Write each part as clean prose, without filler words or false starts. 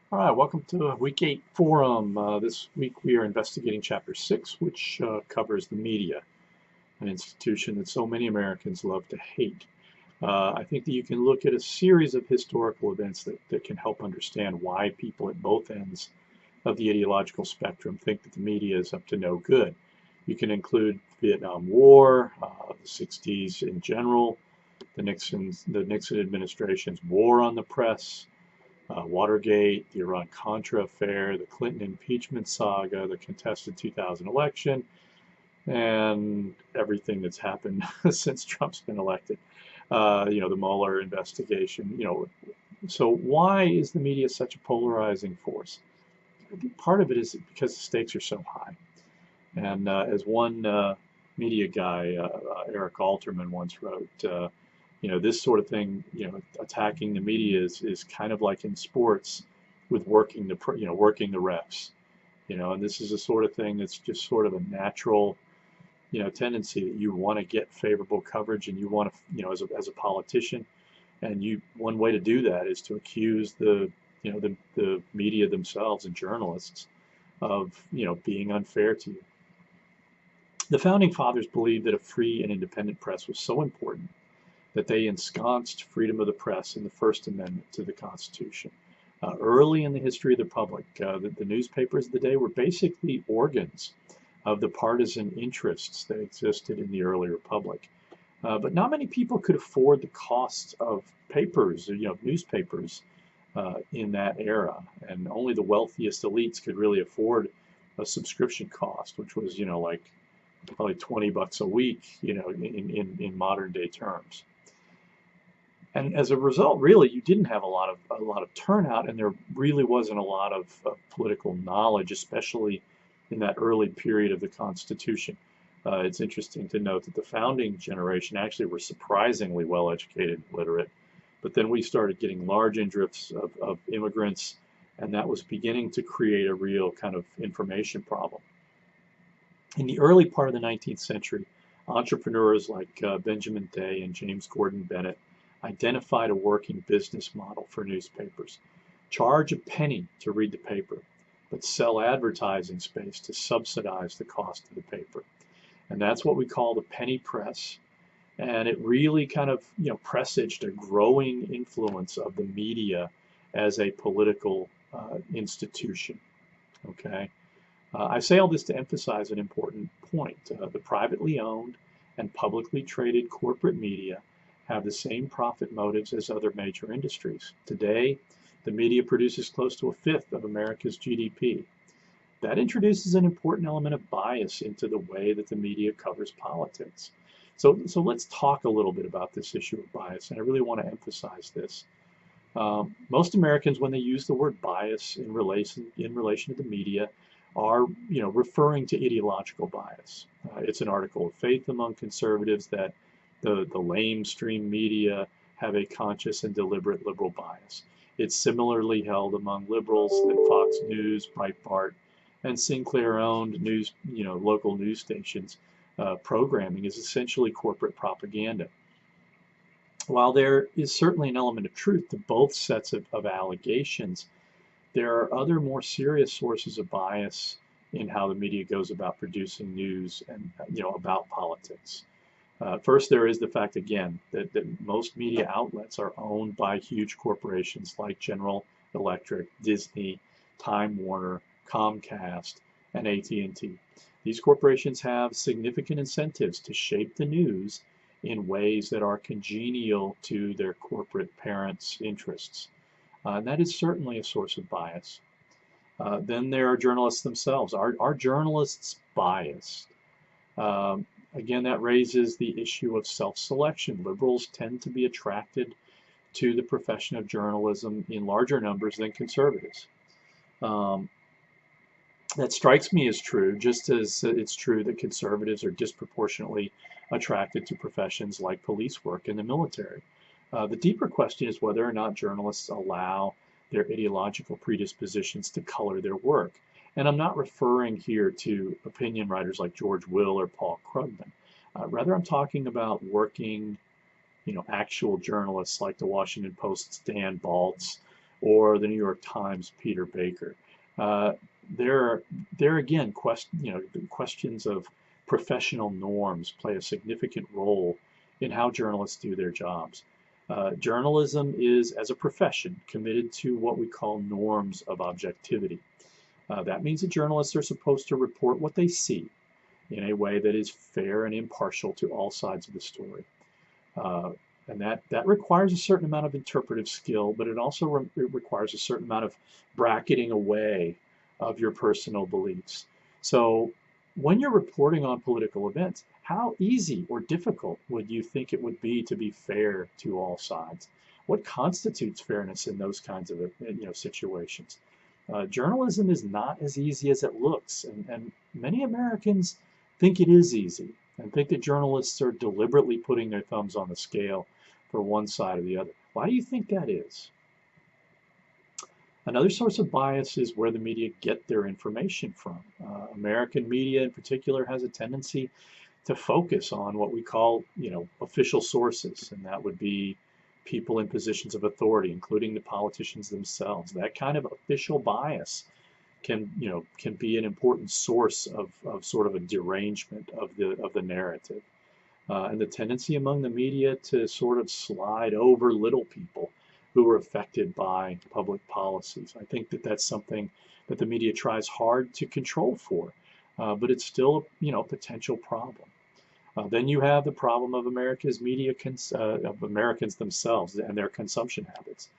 All right, welcome to Week 8 Forum. This week we are investigating Chapter 6, which covers the media, an institution that so many Americans love to hate. I think that you can look at a series of historical events that can help understand why people at both ends of the ideological spectrum think that the media is up to no good. You can include Vietnam War, the 60s in general, the Nixon administration's war on the press, Watergate, the Iran-Contra affair, the Clinton impeachment saga, the contested 2000 election, and everything that's happened since Trump's been elected. The Mueller investigation. So why is the media such a polarizing force? I think part of it is because the stakes are so high. And as one media guy, Eric Alterman, once wrote, this sort of thing, attacking the media is kind of like in sports with working the refs, and this is the sort of thing that's just sort of a natural, tendency that you want to get favorable coverage and you want to, as a politician, and one way to do that is to accuse the media themselves and journalists of, being unfair to you. The founding fathers believed that a free and independent press was so important that they ensconced freedom of the press in the First Amendment to the Constitution. Early in the history of the republic, the newspapers of the day were basically organs of the partisan interests that existed in the early republic. But not many people could afford the cost of papers, newspapers in that era, and only the wealthiest elites could really afford a subscription cost, which was, like probably $20 a week, in modern day terms. And as a result, really, you didn't have a lot of turnout, and there really wasn't a lot of political knowledge, especially in that early period of the Constitution. It's interesting to note that the founding generation actually were surprisingly well educated and literate, but then we started getting large influx of immigrants, and that was beginning to create a real kind of information problem. In the early part of the 19th century, entrepreneurs like Benjamin Day and James Gordon Bennett identified a working business model for newspapers. Charge a penny to read the paper, but sell advertising space to subsidize the cost of the paper. And that's what we call the penny press. And it really kind of, presaged a growing influence of the media as a political institution. Okay. I say all this to emphasize an important point. The privately owned and publicly traded corporate media have the same profit motives as other major industries. Today, the media produces close to a fifth of America's GDP. That introduces an important element of bias into the way that the media covers politics. So let's talk a little bit about this issue of bias, and I really want to emphasize this. Most Americans, when they use the word bias in relation to the media, are referring to ideological bias. It's an article of faith among conservatives that the lamestream media have a conscious and deliberate liberal bias. It's similarly held among liberals that Fox News, Breitbart, and Sinclair-owned news, local news stations programming is essentially corporate propaganda. While there is certainly an element of truth to both sets of allegations, there are other more serious sources of bias in how the media goes about producing news and about politics. First, there is the fact, again, that most media outlets are owned by huge corporations like General Electric, Disney, Time Warner, Comcast, and AT&T. These corporations have significant incentives to shape the news in ways that are congenial to their corporate parents' interests. And that is certainly a source of bias. Then there are journalists themselves. Are journalists biased? Again, that raises the issue of self-selection. Liberals tend to be attracted to the profession of journalism in larger numbers than conservatives. That strikes me as true, just as it's true that conservatives are disproportionately attracted to professions like police work and the military. The deeper question is whether or not journalists allow their ideological predispositions to color their work. And I'm not referring here to opinion writers like George Will or Paul Krugman. Rather, I'm talking about working, actual journalists like the Washington Post's Dan Baltz or the New York Times, Peter Baker. Uh, there again, questions of professional norms play a significant role in how journalists do their jobs. Journalism is, as a profession, committed to what we call norms of objectivity. That means that journalists are supposed to report what they see in a way that is fair and impartial to all sides of the story. Uh, and that requires a certain amount of interpretive skill, but it also it requires a certain amount of bracketing away of your personal beliefs. So when you're reporting on political events, how easy or difficult would you think it would be to be fair to all sides? What constitutes fairness in those kinds of situations? Journalism is not as easy as it looks, and many Americans think it is easy and think that journalists are deliberately putting their thumbs on the scale for one side or the other. Why do you think that is? Another source of bias is where the media get their information from. American media in particular has a tendency to focus on what we call, official sources, and that would be people in positions of authority, including the politicians themselves. That kind of official bias can be an important source of sort of a derangement of the narrative, and the tendency among the media to sort of slide over little people who are affected by public policies. I think that that's something that the media tries hard to control for, but it's still a potential problem. Then you have the problem of America's media, of Americans themselves and their consumption habits.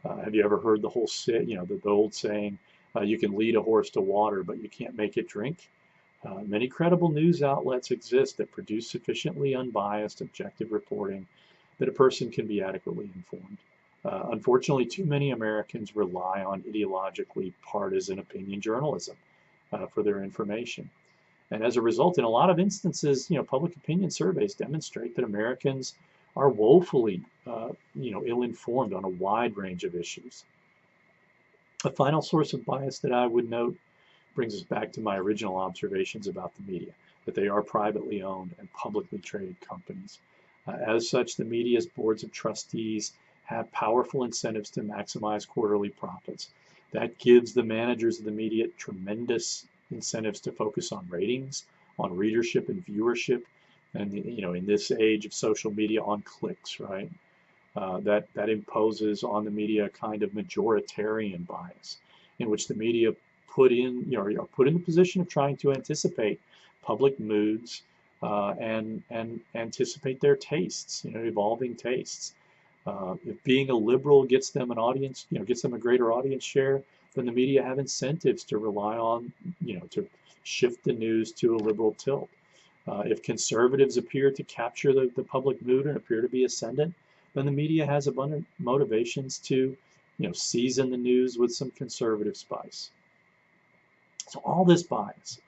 Have you ever heard the whole, the old saying, you can lead a horse to water, but you can't make it drink? Many credible news outlets exist that produce sufficiently unbiased, objective reporting that a person can be adequately informed. Unfortunately, too many Americans rely on ideologically partisan opinion journalism for their information. And as a result, in a lot of instances, public opinion surveys demonstrate that Americans are woefully, ill-informed on a wide range of issues. A final source of bias that I would note brings us back to my original observations about the media, that they are privately owned and publicly traded companies. As such, the media's boards of trustees have powerful incentives to maximize quarterly profits. That gives the managers of the media tremendous incentives to focus on ratings, on readership and viewership, and in this age of social media, on clicks, right? That imposes on the media a kind of majoritarian bias, in which the media put in the position of trying to anticipate public moods and anticipate their tastes, evolving tastes. If being a liberal gets them an audience, gets them a greater audience share, then the media have incentives to rely on, to shift the news to a liberal tilt. If conservatives appear to capture the public mood and appear to be ascendant, then the media has abundant motivations to, season the news with some conservative spice. So all this bias,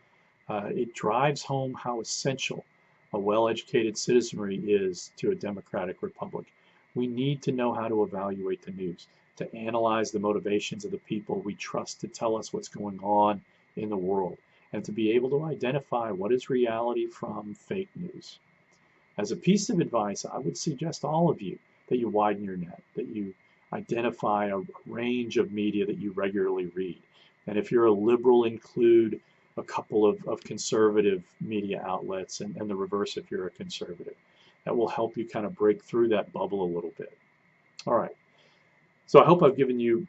it drives home how essential a well-educated citizenry is to a democratic republic. We need to know how to evaluate the news, to analyze the motivations of the people we trust to tell us what's going on in the world, and to be able to identify what is reality from fake news. As a piece of advice, I would suggest all of you that you widen your net, that you identify a range of media that you regularly read. And if you're a liberal, include a couple of conservative media outlets, and the reverse if you're a conservative. That will help you kind of break through that bubble a little bit. All right. So I hope I've given you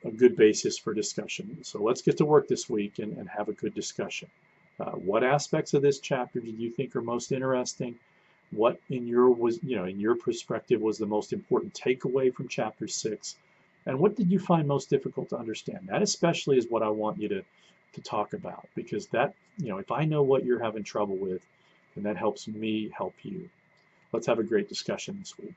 a good basis for discussion. So let's get to work this week and have a good discussion. What aspects of this chapter did you think are most interesting? What in your perspective was the most important takeaway from chapter 6? And what did you find most difficult to understand? That especially is what I want you to talk about, because that, if I know what you're having trouble with, then that helps me help you. Let's have a great discussion this week.